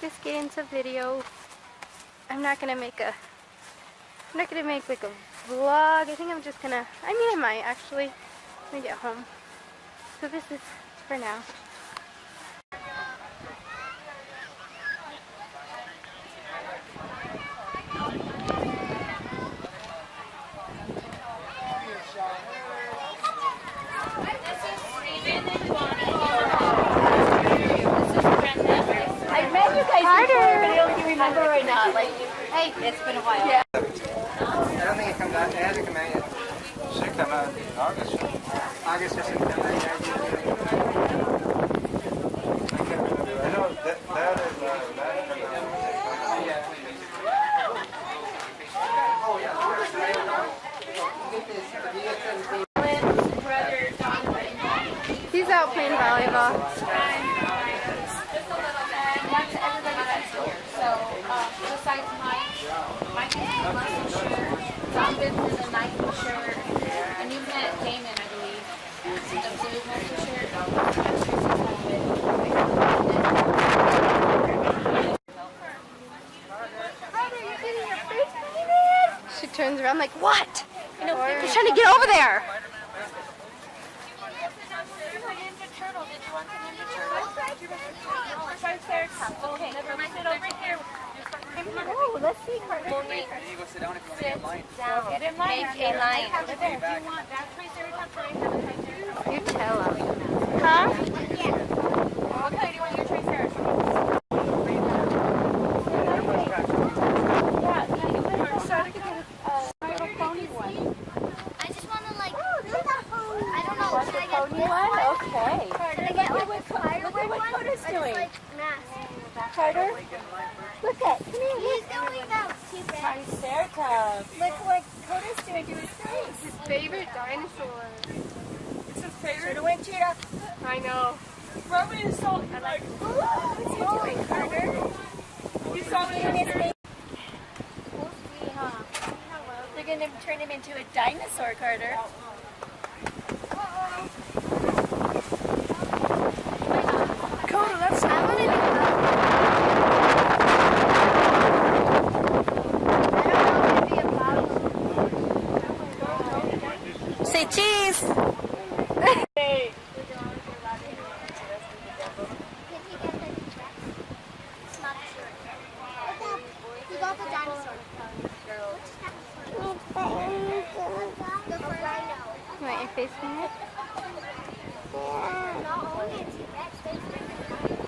this get into video. I'm not gonna make like a vlog. I think I'm just gonna, I might actually when I get home. So this is for now. Remember or not? Like, hey, it's been a while. Yeah. I don't think it comes out. It hasn't come out yet. It should come out in August. August or September. I know that is He's out playing volleyball. Besides Mike is the muscle shirt, Tom Benson the Nike shirt, and you met Damon, I believe, the blue muscle shirt. She turns around like, what? You know, he's trying to get over there. Ninja Turtle, did you want the Ninja Turtle? Okay, never mind. Sit over here. Oh, let's see, Carter. Monique, sit down. Get in line. Make a line. Do you want that Triceratops or You tell him. Huh? Yeah. What color do you want your Triceratops? I just want to I don't know. The pony one? Okay. Can I get what Carter's doing. Like mask. Carter, look at. Come here. He's doing that too bad. Triceratops. Look what Coda's doing to his face. His favorite dinosaur. It's his favorite. Should win, Cheetah. I know. Roman is so like. What's he doing, Carter? You saw me in his face. We'll see, huh? They're gonna turn him into a dinosaur, Carter. Coda, that's not what it is. Say cheese! Hey! He got the dinosaur. The rhino. You want your face painted? Not only a T-Rex,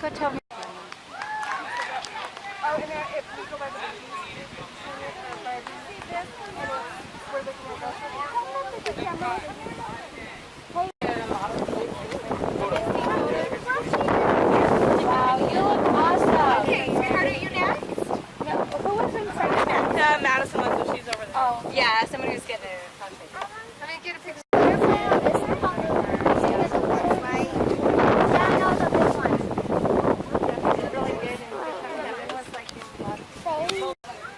Go tell me. Oh, and then if we go by the we're looking at wow, you look awesome. Okay, sweetheart, are you next? No, who was in front of that? Madison was, so she's over there. Oh. Yeah, somebody was getting a contact. Let me get a picture.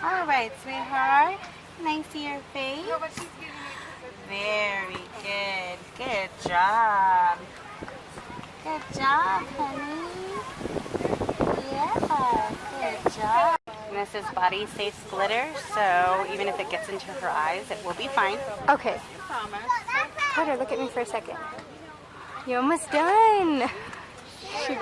All right, sweetheart. Can I see your face? No, but she's giving me very good. Good job. Good job, honey. Yeah, good job. And this is Body Safe Glitter, so even if it gets into her eyes, it will be fine. Okay. Carter, look at me for a second. You're almost done. Shoot.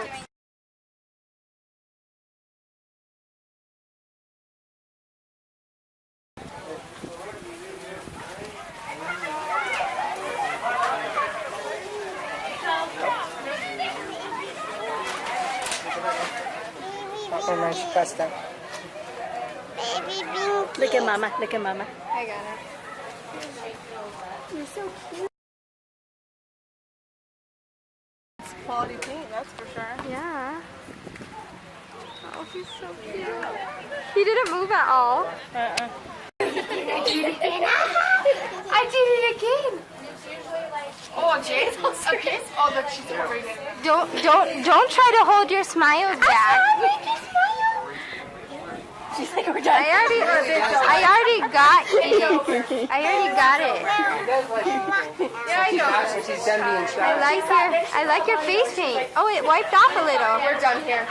Look at mama, look at mama. I got it. You're so cute. It's quality paint, that's for sure. Yeah. Oh, he's so cute. He didn't move at all. I did it again. Oh, Jay's okay. Oh, look, she's over here. Don't try to hold your smiles back. She's like, we're done. I already got it. I already got it. Yeah, I know. I like your face paint. Oh, it wiped off a little. We're done here.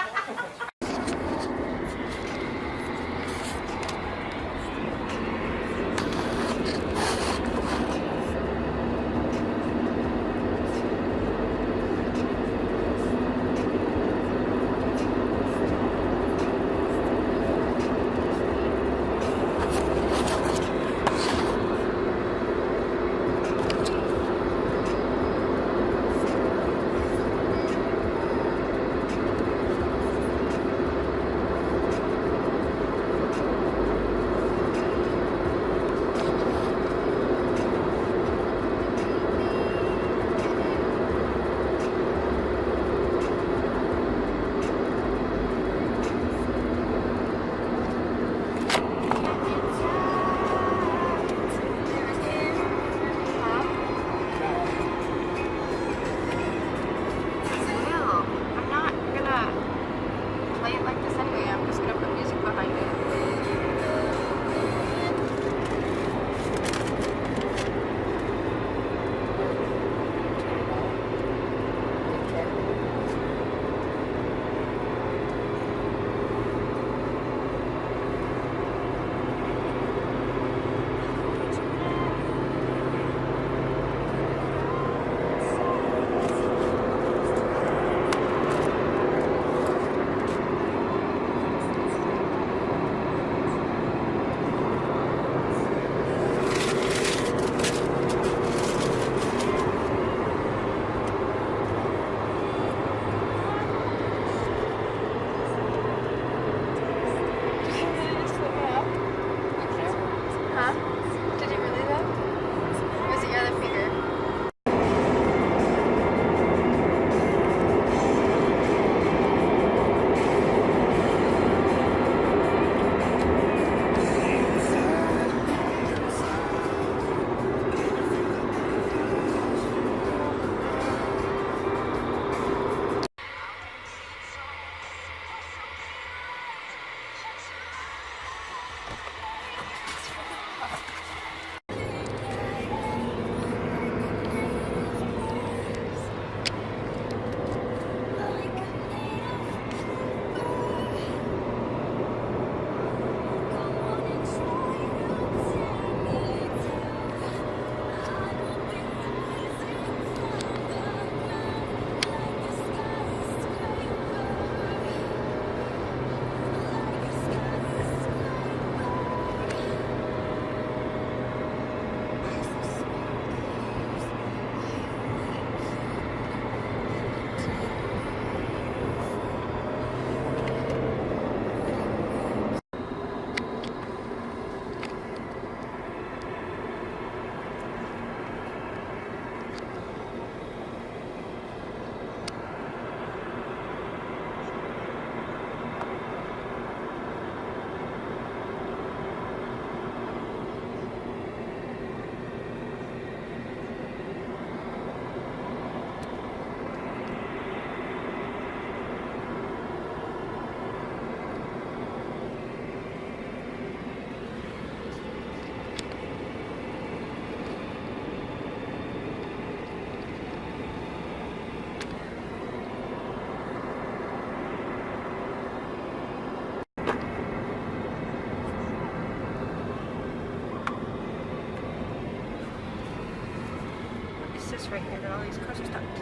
right here that all these cars are stopped.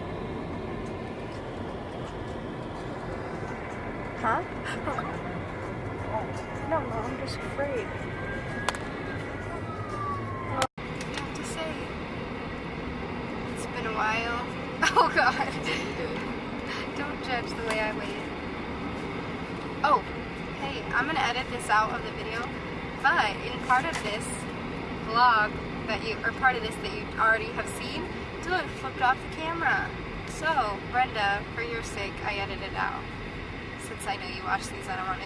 Huh? No, I'm just afraid. What do you have to say? It's been a while. Oh God. Don't judge the way I waited. Oh, hey, I'm gonna edit this out of the video, but in part of this vlog part of this that you already have seen, Dylan flipped off the camera. So, Brenda, for your sake, I edited it out. Since I know you watch these, I don't want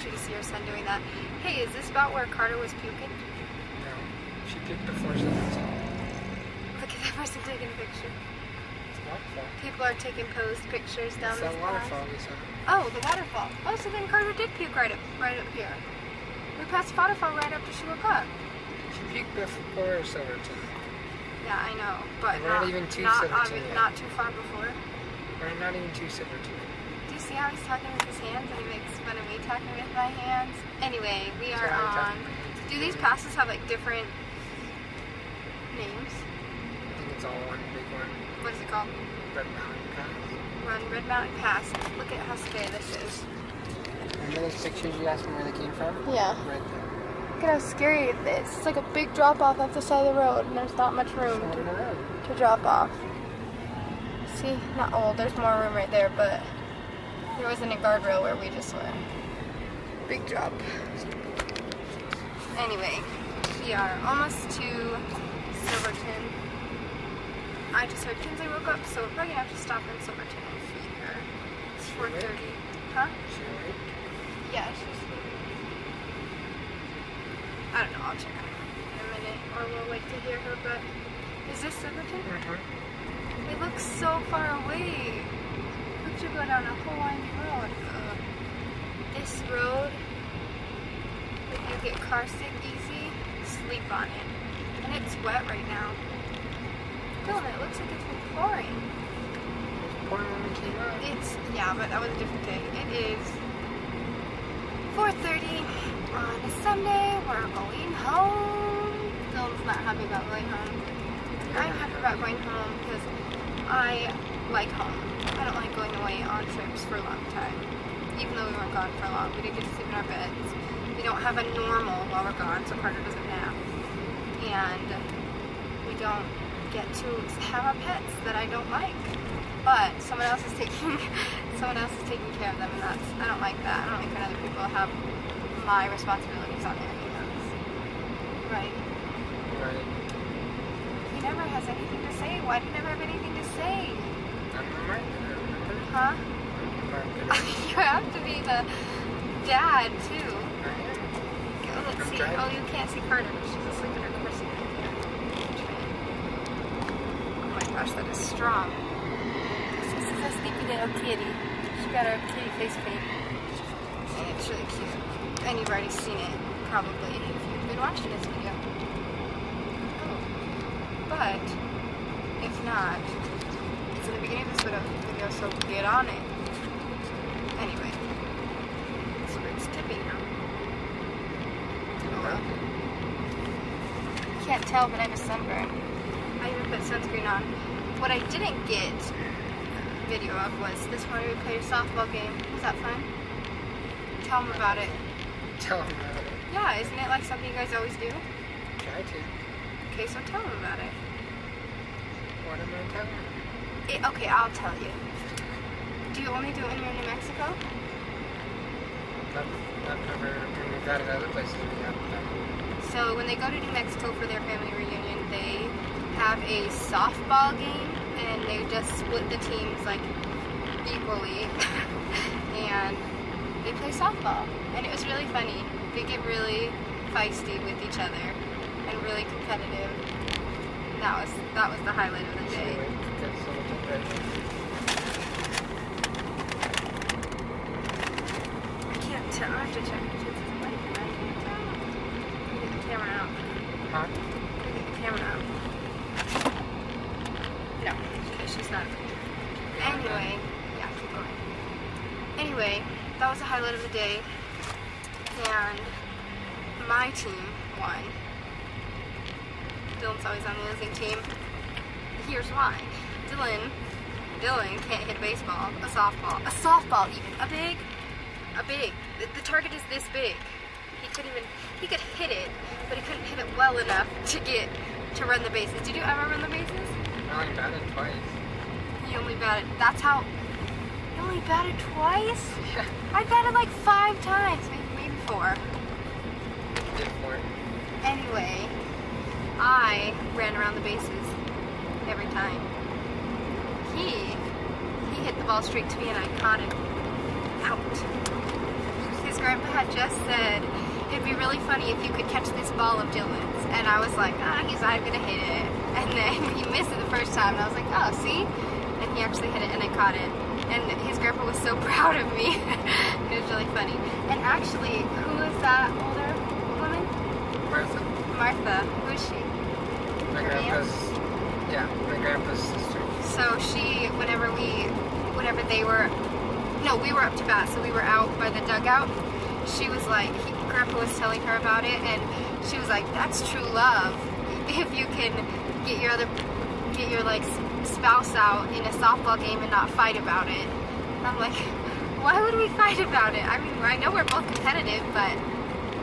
you to see your son doing that. Hey, is this about where Carter was puking? No, she did before she was Look at that person taking a picture. It's a waterfall. People are taking posed pictures down It's this that path. waterfall we saw. Oh, the waterfall. Oh, so then Carter did puke right up here. We passed the waterfall right after she woke up. She peeked before Silverton. Yeah, I know, but We're not even to not, Silverton yet. not too far before. We're not even to Silverton. Do you see how he's talking with his hands and he makes fun of me talking with my hands? Anyway, we are on. Do these passes have like different names? I think it's all one big one. What is it called? Red Mountain Pass. We're on Red Mountain Pass. Look at how scary this is. Remember those pictures you asked me where they came from? Yeah. Right there. Look at how scary it is. It's like a big drop off the side of the road and there's not much room Shoulder the road. to drop off. See? Not old. There's more room right there, but there wasn't a guardrail where we just went. Big drop. Anyway, we are almost to Silverton. I just heard Kinsey woke up, so we're probably gonna have to stop in Silverton and feed her. It's 4:30. Huh? She awake? Yeah, she's sleeping. I don't know, I'll check on her in a minute, or we'll wait to hear her, but is this Silverton? Mm-hmm. It looks so far away. We should go down a whole winding road. This road, if you get car sick easy, sleep on it. And it's wet right now. Dylan, it looks like it's been pouring. Pouring when we came out. Yeah, but that was a different day. It is 4:30 on a Sunday. We're going home. Dylan's not happy about going home. I'm happy about going home because I like home. I don't like going away on trips for a long time. Even though we weren't gone for long, we didn't get to sleep in our beds. We don't have a normal while we're gone, so Carter doesn't nap. And we don't get to have our pets that I don't like. But someone else is taking care of them, and I don't like that. I don't like when other people have my responsibilities on their hands. Right? Right. He never has anything to say. Why do you never have anything to say? I'm the marketer, remember? Huh? I'm the marketer. You have to be the dad too. I am. Oh, let's I'm see. driving. Oh, you can't see Carter. She's asleep in her car seat. Oh my gosh, that is strong. This is a sleepy little kitty. She got her kitty face paint. And it's really cute. And you've already seen it, probably, if you've been watching this video. Oh. But, if not, it's in the beginning of this video, so get on it. Anyway. So it's tipping now. Oh well. You can't tell, but I have a sunburn. I even put sunscreen on. What I didn't get video of was this morning we played a softball game. Was that fun? Tell them about it. Tell him about it. Yeah, isn't it like something you guys always do? Try to. Okay, so tell them about it. What am I telling him? Okay, I'll tell you. Do you only do it when you're in New Mexico? I've never, when we've got it other places, we haven't done it. So when they go to New Mexico for their family reunion, they have a softball game, and they just split the teams like equally, and they play softball, and it was really funny. They get really feisty with each other and really competitive. That was the highlight of the day. I can't tell. I have to check the kids' life, and I can't tell. Let me get the camera out. Huh? Let me get the camera out. No, okay, she's not. Anyway, yeah, keep going. Anyway, that was the highlight of the day, and my team won. Dylan's always on the losing team. here's why. Dylan can't hit a baseball, a softball even, a big. The target is this big. He could hit it, but he couldn't hit it well enough to run the bases. Did you ever run the bases? I only batted twice. He only batted, he only batted twice? Yeah. I batted like 5 times, maybe 4. Did 4. Anyway, I ran around the bases every time. He hit the ball straight to me and I caught it out. His grandpa had just said, it'd be really funny if you could catch this ball of Dylan's. And I was like, he's not gonna hit it. And then he missed it the first time and I was like, oh, see? And he actually hit it and I caught it. And his grandpa was so proud of me. It was really funny. And actually, who is that older woman? Martha. Who is she? My grandpa's sister. So she, we were up to bat, so we were out by the dugout. She was like, Grandpa was telling her about it, and she was like, that's true love. If you can get your like spouse out in a softball game and not fight about it. And I'm like, why would we fight about it? I mean, I know we're both competitive, but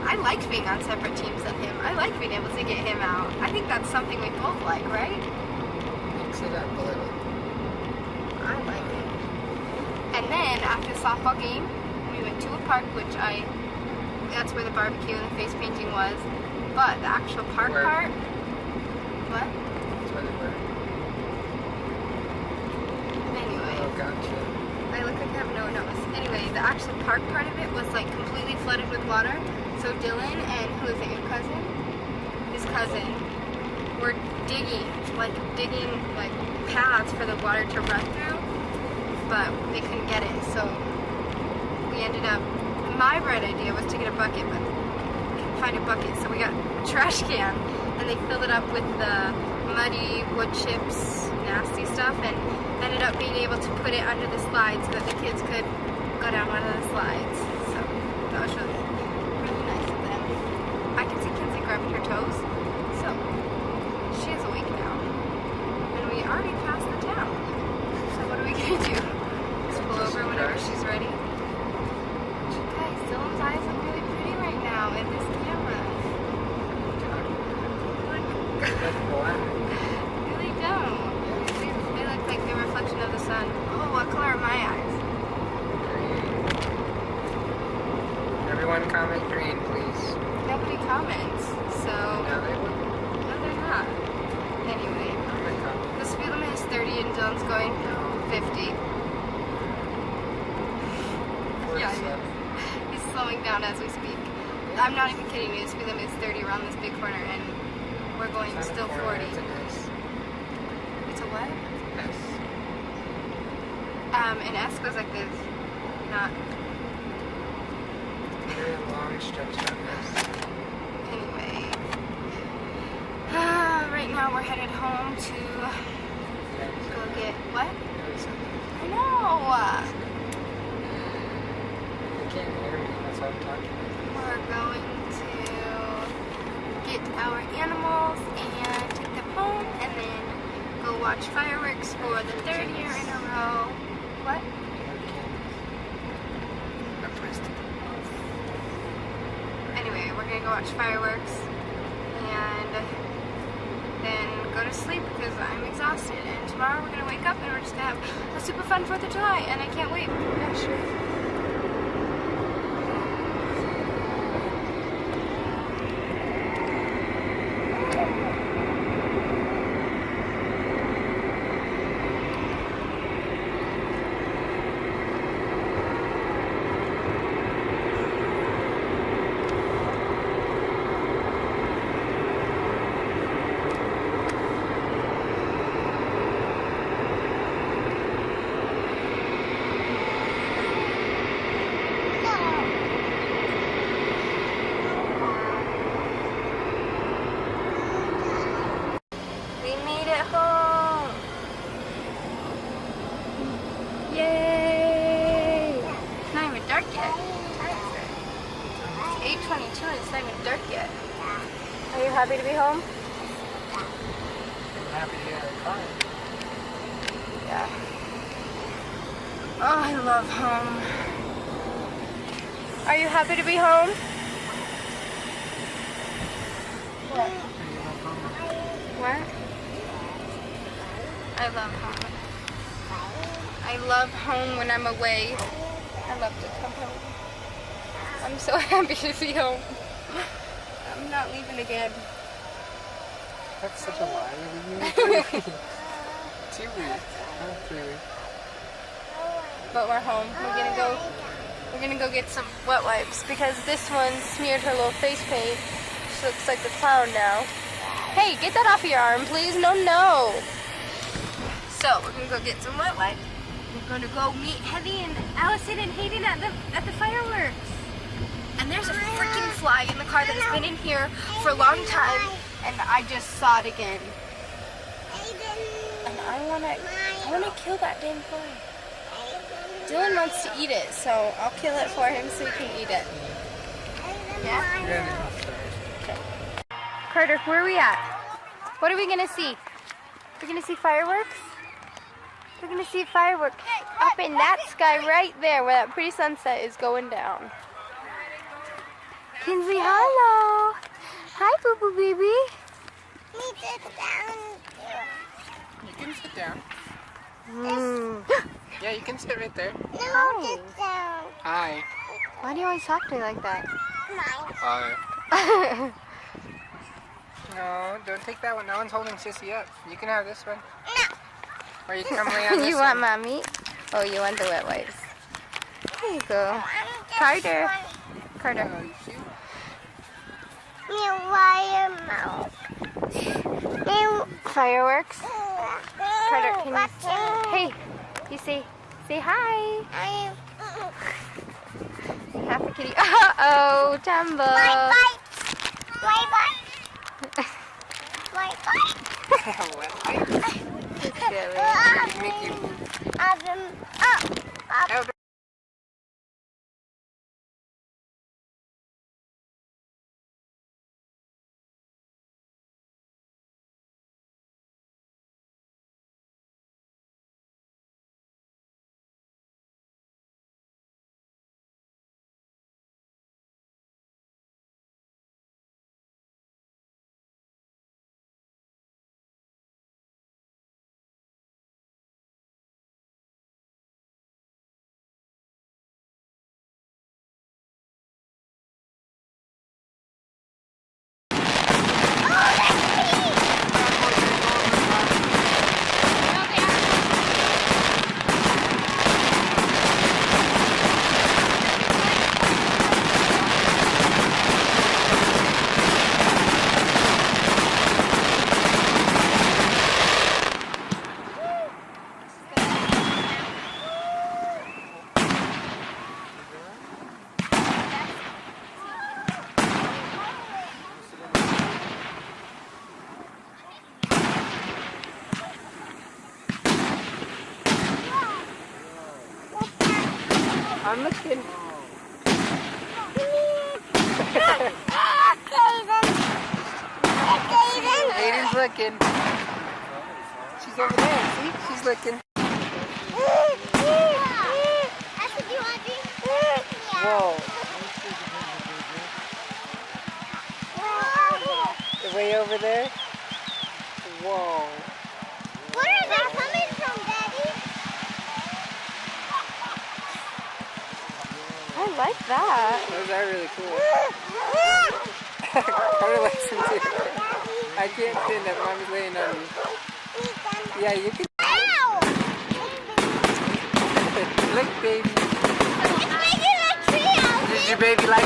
I liked being on separate teams than him. I like being able to get him out. I think that's something we both like, right? I like it. And then after the softball game, we went to a park, that's where the barbecue and the face painting was. But the actual park part, what? That's where they were. Anyway. Oh, gotcha. I look like I have no nose. Anyway, the actual park part of it was like completely flooded with water. So Dylan and who is it, your cousin? His cousin were digging like paths for the water to run through, but they couldn't get it. So we ended up, my bright idea was to get a bucket, but couldn't find a bucket. So we got a trash can and they filled it up with the muddy wood chips, nasty stuff, and ended up being able to put it under the slides so that the kids could go down one of the slides. So that was really nice of them. I can see Kinsey grabbing her toes, so she is awake now. And we already passed the town. So what are we gonna do? Just pull over whenever she's ready. Guys, Dylan's eyes look really pretty right now in this camera. Really don't. They look like the reflection of the sun. Oh, what color are my eyes? Everyone comment green, please. Nobody comments, so No, they would. no, they're not. Anyway, the speed limit is 30 and Dylan's going 50. Yeah, he's slowing down as we speak. I'm not even kidding you. The speed limit is 30 around this big corner, and we're going still 40. It's a what? S. An S goes like this, not. Very long stretch on this. Anyway, right now we're headed home to go get what? I know. You can't hear me, that's why I'm talking. We're going to get our animals and take them home, and then go watch fireworks for the 3rd year in a row. What? Anyway, we're gonna go watch fireworks and then go to sleep because I'm exhausted. And tomorrow we're gonna wake up and we're just gonna have a super fun 4th of July, and I can't wait. Yeah, sure. Home. Yay! It's not even dark yet. It's 8:22 and it's not even dark yet. Are you happy to be home? I'm happy to get out of the car. Yeah. Oh, I love home. Are you happy to be home? What? What? I love home. I love home when I'm away. I love to come home. I'm so happy to be home. I'm not leaving again. That's such a lie. 2 weeks. Not 3 weeks. But we're home. We're gonna go get some wet wipes because this one smeared her little face paint. She looks like a clown now. Hey, get that off of your arm, please. No, no. So we're gonna go get some wet wipes. We're gonna go meet Heathy and Allison and Hayden at the fireworks. And there's a freaking fly in the car that's been in here for a long time, and I just saw it again. And I wanna kill that damn fly. Dylan wants to eat it, so I'll kill it for him so he can eat it. Yeah? Okay. Carter, where are we at? What are we gonna see? We're gonna see fireworks? We're gonna see fireworks up in that sky right there where that pretty sunset is going down. Kinsley, hello! Hi, Boo Boo Baby. You can sit down. Mm. Yeah, you can sit right there. Hi. Hi. Why do you always talk to me like that? Hi. No, don't take that one. That one's holding Sissy up. You can have this one. Or you can come lay on this You want one. mommy? Oh, you want the wet wipes. There you go. Carter. Carter. Oh, you cute. Fireworks. Carter, can you hey, you say hi. Half a kitty. Uh-oh, Tumble. Mickey. I'm looking. Aiden's looking. She's over there. See? She's looking. Whoa. The way over there? Whoa. Where are they coming from, Daddy? I like that. Those are really cool. Carter likes them too. I can't stand up. Mommy's laying on me. Yeah, you can. Look, baby. It's making a tree out. Does your baby like